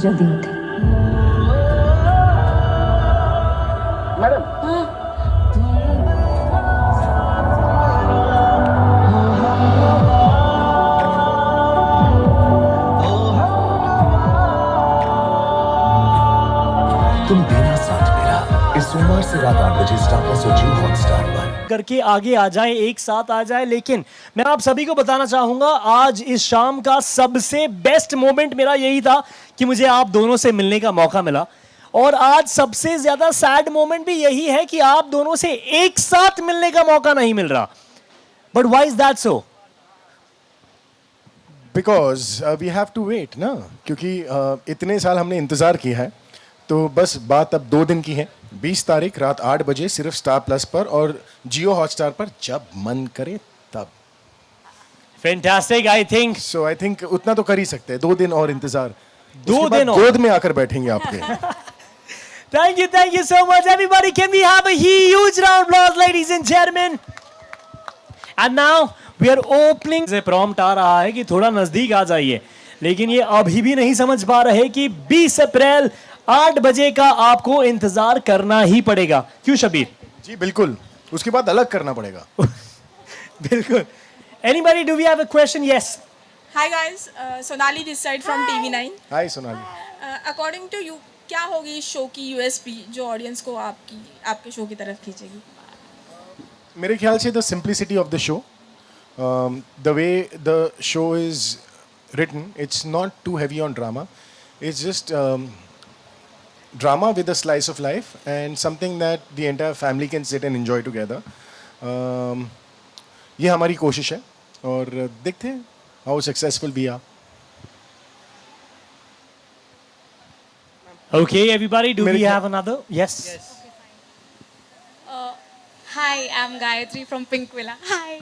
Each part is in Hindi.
जल्दी होते। मैडम तुम देना साथ मेरा इस सोमवार से रात 8 बजे स्टार प्लस और जियो हॉटस्टार पर करके आगे आ जाए, एक साथ आ जाए। लेकिन मैं आप सभी को बताना चाहूंगा, आज इस शाम का सबसे बेस्ट मोमेंट मेरा यही था कि मुझे आप दोनों से मिलने का मौका मिला। और आज सबसे ज्यादा सैड मोमेंट भी यही है कि आप दोनों से एक साथ मिलने का मौका नहीं मिल रहा। But why is that so? Because we have to wait ना, क्योंकि इतने साल हमने इंतज़ार किया है। तो बस बात अब 2 दिन की है। 20 तारीख रात 8 बजे सिर्फ स्टार प्लस पर और जियो हॉटस्टार पर, जब मन करे तब। Fantastic. I think so I think उतना तो कर ही सकते हैं। 2 दिन और इंतजार। 2 उसके बाद दिन और। गोद में आकर बैठेंगे आपके। Thank you so much, everybody. Can we have a huge round of applause, ladies and gentlemen? And now we are opening. से prompt आ रहा है कि थोड़ा नजदीक आ जाइए, लेकिन ये अभी भी नहीं समझ पा रहे कि 20 अप्रैल 8 बजे का आपको इंतजार करना ही पड़ेगा। क्यों शबीर? जी बिल्कुल, उसके बाद अलग करना पड़ेगा। बिल्कुल। Anybody, do we have a question? Yes. Hi guys, Sonali this side from TV9. Hi Sonali. According to you, क्या होगी इस शो की USP जो ऑडियंस को आपके शो की तरफ खींचेगी? मेरे ख्याल से the simplicity of the show, the way the show is written, it's not too heavy on drama. It's just drama with a slice of life and something that the entire family can sit and enjoy together. ये हमारी कोशिश है और देखते हैं how successful we are. Okay, everybody, do we have another? Yes. Hi, I'm Gayatri from Pink Villa. Hi.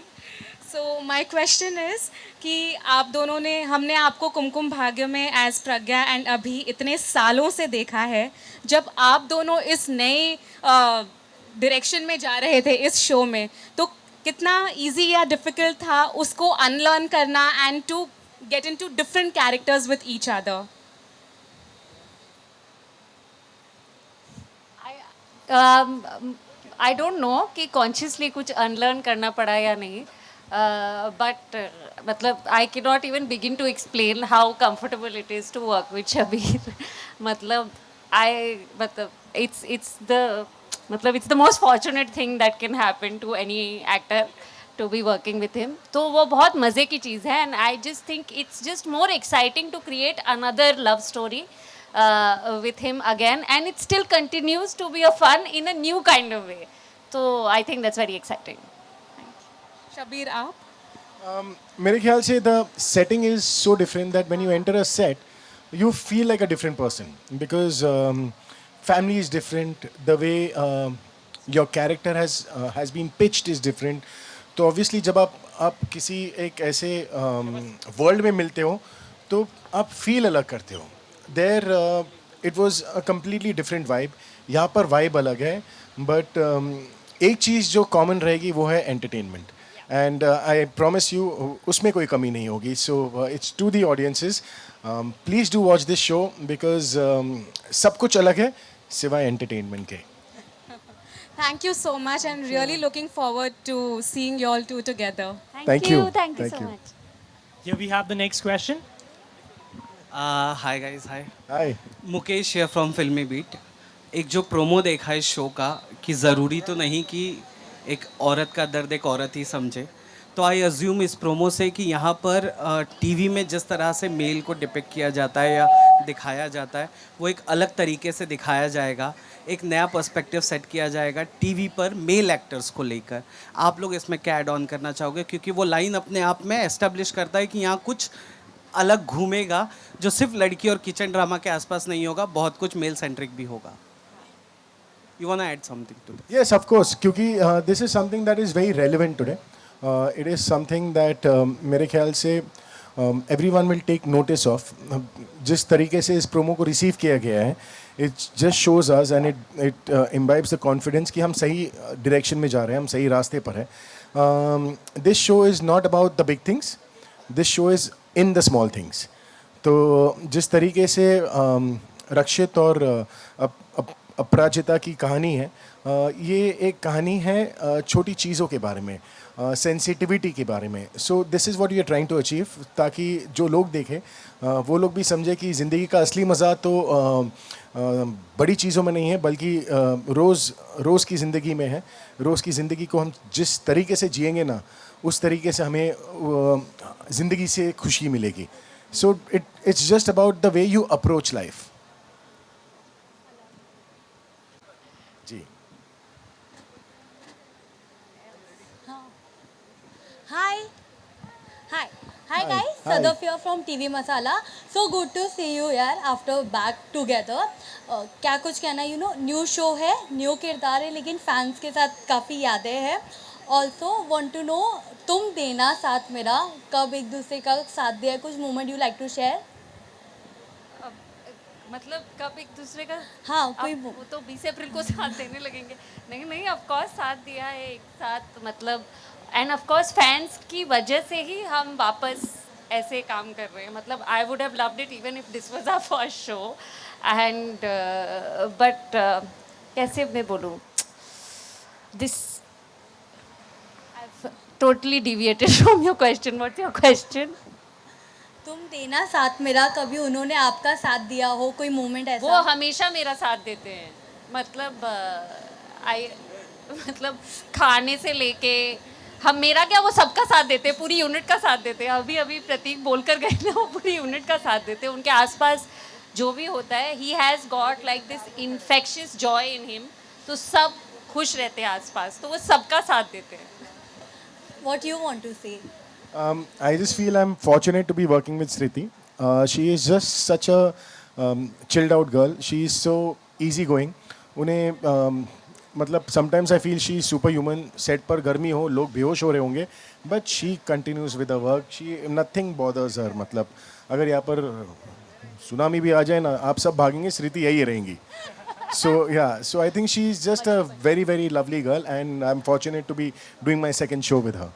So my question is कि आप दोनों ने, हमने आपको कुमकुम भाग्य में एज प्रज्ञा एंड अभी इतने सालों से देखा है। जब आप दोनों इस नए डायरेक्शन में जा रहे थे इस शो में, तो कितना इजी या डिफिकल्ट था उसको अनलर्न करना and to get into different characters with each other? I don't know कि कॉन्शियसली कुछ अनलर्न करना पड़ा या नहीं, बट मतलब I can not even begin to explain how comfortable it is to work with Shabir. मतलब it's the most fortunate thing that can happen to any actor to be working with him. तो वो बहुत मज़े की चीज़ है and I just think it's just more exciting to create another love story with him again, and it still continues to be a fun in a new kind of way. So I think that's very exciting. Shabir आप? मेरे ख्याल से the setting is so different that when you enter a set, you feel like a different person because family is different. The way your character has been pitched is different. तो obviously जब आप किसी एक ऐसे world में मिलते हो तो आप feel अलग करते हो. There it was a completely different vibe. यहाँ पर vibe अलग है, but एक चीज़ जो common रहेगी वो है entertainment. And I promise you उसमें कोई कमी नहीं होगी. So it's to the audiences. Please do watch this show because सब कुछ अलग है सिवाय entertainment के. Thank you so much and really looking forward to seeing you all two together. Thank you. Thank you Thank so you. much. Here we have the next question. Hi guys, hi. Hi. Mukesh here from फिल्मी बीट। एक जो प्रोमो देखा है इस शो का कि ज़रूरी तो नहीं कि एक औरत का दर्द एक औरत ही समझे, तो आई अज्यूम इस प्रोमो से कि यहाँ पर टीवी में जिस तरह से मेल को डिपिक्ट किया जाता है या दिखाया जाता है वो एक अलग तरीके से दिखाया जाएगा, एक नया पर्सपेक्टिव सेट किया जाएगा टीवी पर मेल एक्टर्स को लेकर। आप लोग इसमें क्या ऐड ऑन करना चाहोगे? क्योंकि वो लाइन अपने आप में एस्टेब्लिश करता है कि यहाँ कुछ अलग घूमेगा जो सिर्फ लड़की और किचन ड्रामा के आसपास नहीं होगा, बहुत कुछ मेल सेंट्रिक भी होगा। You wanna add something to this? Yes, of course. क्योंकि this is something that is very relevant today. It is something that मेरे ख्याल से everyone will take notice of. जिस तरीके से इस प्रोमो को रिसीव किया गया है, it just shows us and it imbibes the confidence कि हम सही direction में जा रहे हैं, हम सही रास्ते पर हैं. This show is not about the big things. This show is in the small things. तो जिस तरीके से रक्षित और अपराजिता की कहानी है, ये एक कहानी है छोटी चीज़ों के बारे में, सेंसिटिविटी के बारे में. So this is what we are trying to achieve, ताकि जो लोग देखें वो लोग भी समझे कि ज़िंदगी का असली मज़ा तो बड़ी चीज़ों में नहीं है, बल्कि रोज़ की ज़िंदगी में है. रोज़ की ज़िंदगी को हम जिस तरीके से जिएंगे ना, उस तरीके से हमें ज़िंदगी से खुशी मिलेगी. So it's just about the way you approach life. जी. Hi guys, Sadaf here from TV Masala. So good to see you यार after back together. क्या कुछ कहना, न्यू शो है, न्यू किरदार है, लेकिन फैंस के साथ काफ़ी यादें हैं. ऑल्सो वॉन्ट टू नो, तुम देना साथ मेरा कब एक दूसरे का साथ दिया, कुछ moment you like to share. मतलब कब एक दूसरे का, हाँ, कोई वो तो 20 अप्रैल को साथ देने लगेंगे. नहीं ऑफ कोर्स साथ दिया है एक साथ, मतलब एंड ऑफ कोर्स फैंस की वजह से ही हम वापस ऐसे काम कर रहे हैं. मतलब I would have loved it even if this was our first show and but कैसे मैं बोलूँ, this I totally deviated from your question. What's your question? तुम देना साथ मेरा, कभी उन्होंने आपका साथ दिया हो, कोई मोमेंट ऐसा? वो हमेशा मेरा साथ देते हैं. मतलब खाने से लेके हम, मेरा क्या, वो सबका साथ देते हैं, पूरी यूनिट का साथ देते हैं. अभी प्रतीक बोल कर गए ना, वो पूरी यूनिट का साथ देते हैं. उनके आसपास जो भी होता है, he has got like this infectious joy in him. तो सब खुश रहते हैं आसपास, तो वो सबका साथ देते हैं. What you want to say? I just feel I'm fortunate to be working with Sriti. She is just such a chilled out girl. She is so easygoing. उन्हें मतलब sometimes I feel she is superhuman. Set पर गर्मी हो, लोग बेहोश हो रहे होंगे, but she continues with her work. Nothing bothers her. मतलब अगर यहाँ पर सुनामी भी आ जाए ना, आप सब भागेंगे, श्रुति यही रहेंगी. So I think she is just a very very lovely girl, and I'm fortunate to be doing my second show with her.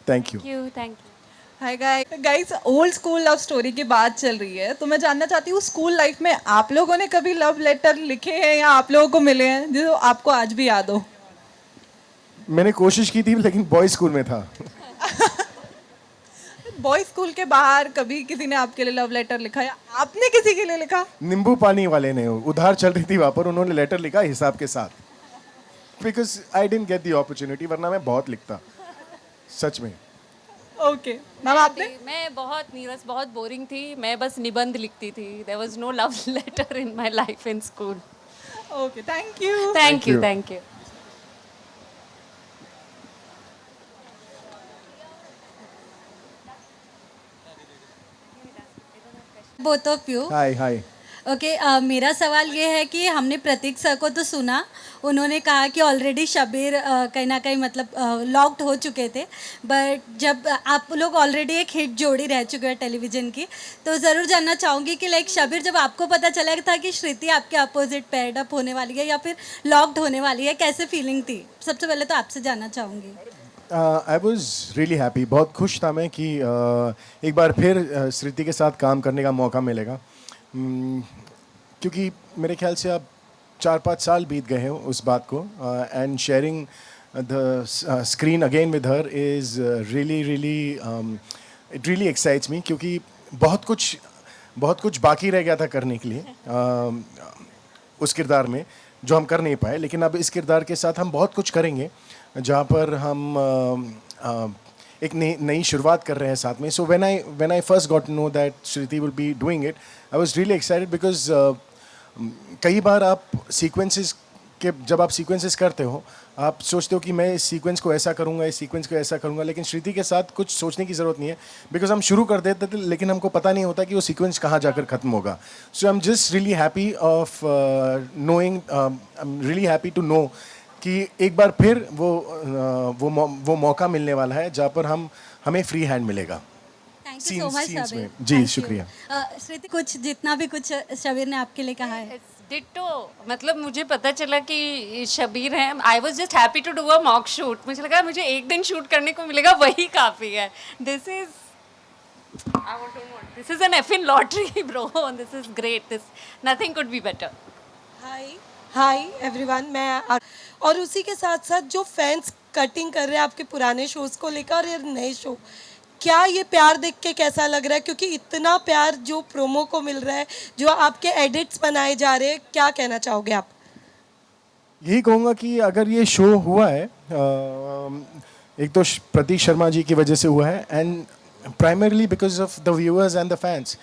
Thank you. Thank you. Hi guys, old school love story की बात चल रही है, तो मैं जानना चाहती हूँ, स्कूल लाइफ में आप लोगों ने कभी लव लेटर लिखे हैं या आप लोगों को मिले हैं जो आपको आज भी याद हो? मैंने कोशिश की थी, लेकिन बॉयज स्कूल में था. बॉय स्कूल के बाहर कभी किसी ने आपके लिए लव लेटर लिखा या आपने किसी के लिए लिखा? नींबू पानी वाले ने, उधार चल रही थी वहाँ पर, उन्होंने लेटर लिखा हिसाब के साथ. Because I didn't get the opportunity, वरना मैं बहुत लिखता, सच में. ओके मैम, आपने? मैं बहुत नीरस, बहुत बोरिंग थी. मैं बस निबंध लिखती थी. There was no love letter in my life in school. Okay, thank you. Thank you. Both of you. Hi. Okay, मेरा सवाल ये है कि हमने प्रतीक सर को तो सुना, उन्होंने कहा कि ऑलरेडी शबीर कहीं ना कहीं मतलब लॉक्ड हो चुके थे, बट जब आप लोग ऑलरेडी एक हिट जोड़ी रह चुके हैं टेलीविज़न की, तो ज़रूर जानना चाहूँगी कि लाइक शबीर, जब आपको पता चला था कि श्रुति आपके अपोजिट पेयर्ड अप होने वाली है या फिर लॉक्ड होने वाली है, कैसे फीलिंग थी? सबसे पहले तो आपसे जानना चाहूँगी. I was really happy. बहुत खुश था मैं कि एक बार फिर श्रुति के साथ काम करने का मौका मिलेगा. क्योंकि मेरे ख्याल से अब 4-5 साल बीत गए हैं उस बात को, and sharing the screen again with her is really it really excites मी. क्योंकि बहुत कुछ बाकी रह गया था करने के लिए उस किरदार में, जो हम कर नहीं पाए. लेकिन अब इस किरदार के साथ हम बहुत कुछ करेंगे, जहाँ पर हम एक नई शुरुआत कर रहे हैं साथ में. So when I first got to know that Shruti will be doing it, I was really excited. Because कई बार आप जब आप सीक्वेंसेस करते हो, आप सोचते हो कि मैं इस सीक्वेंस को ऐसा करूँगा, इस सीक्वेंस को ऐसा करूँगा, लेकिन श्रुति के साथ कुछ सोचने की ज़रूरत नहीं है. बिकॉज हम शुरू कर देते थे, लेकिन हमको पता नहीं होता कि वो सीक्वेंस कहाँ जाकर ख़त्म होगा. So I am just really happy of knowing, I am really happy to know कि एक बार फिर वो मौका मिलने वाला है जहाँ पर हमें फ्री हैंड मिलेगा. Thank you so much Shabir. जी, शुक्रिया. श्रुति, कुछ जितना भी कुछ शबीर ने आपके लिए कहा है. डिट्टो. मतलब मुझे पता चला कि शबीर है, I was just happy to do a mock shoot. मुझे लगा मुझे एक दिन शूट करने को मिलेगा, वही काफ़ी है. This is This is an effing lottery, bro. This is great. This nothing could be better. Hi everyone और उसी के साथ साथ जो फैंस कटिंग कर रहे हैं आपके पुराने शोज को लेकर और ये नए शो, क्या ये प्यार देख के कैसा लग रहा है? क्योंकि इतना प्यार जो प्रोमो को मिल रहा है, जो आपके एडिट्स बनाए जा रहे हैं, क्या कहना चाहोगे आप? यही कहूँगा कि अगर ये शो हुआ है एक तो प्रतीक शर्मा जी की वजह से हुआ है and primarily because of the viewers and the fans.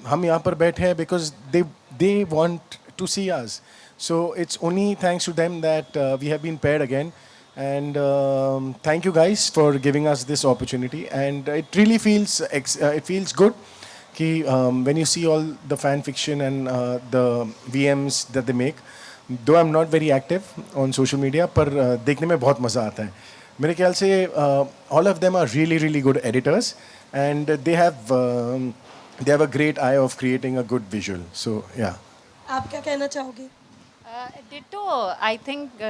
हम यहाँ पर बैठे हैं because they want to see us. So it's only thanks to them that we have been paired again. And thank you guys for giving us this opportunity. And it really feels good कि when you see all the fan fiction and the VMs that they make. Though I'm not very active on social media, पर देखने में बहुत मज़ा आता है. मेरे ख्याल से all of them are really good editors and they have a great eye of creating a good visual. So yeah. आप क्या कहना चाहोगे? डिटो आई थिंक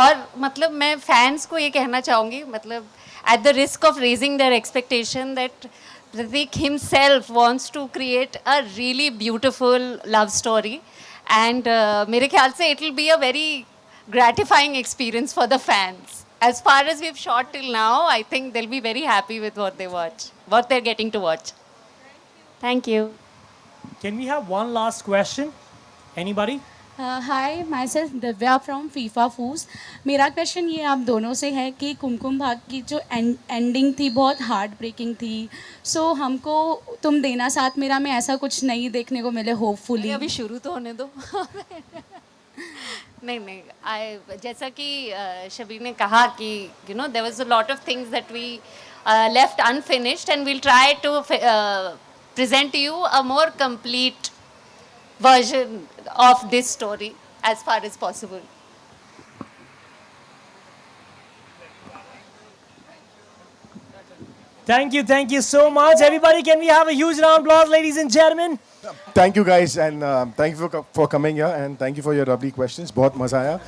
और मतलब मैं फैंस को ये कहना चाहूँगी, मतलब at the risk of raising their expectation that Prateek himself wants to create a really beautiful love story and मेरे ख्याल से it will be a very gratifying experience for the fans. As far as we've shot till now, I think they'll be very happy with what they're getting to watch. Thank you. Can we have one last question? Anybody? Hi my self Divya from FIFA foods. मेरा क्वेश्चन ये आप दोनों से है कि कुमकुम भाग की जो एंडिंग थी बहुत हार्ट ब्रेकिंग थी. सो हमको तुम देना साथ मेरा में ऐसा कुछ नहीं देखने को मिले होपफुली. अभी शुरू तो होने दो. नहीं जैसा कि शबीर ने कहा कि you know there was a lot of things that we left unfinished and we'll try to present you a more complete version of this story as far as possible. Thank you so much. Everybody, can we have a huge round of applause, ladies and gentlemen? Thank you guys and thank you for coming here and thank you for your lovely questions. बहुत मज़ा आया.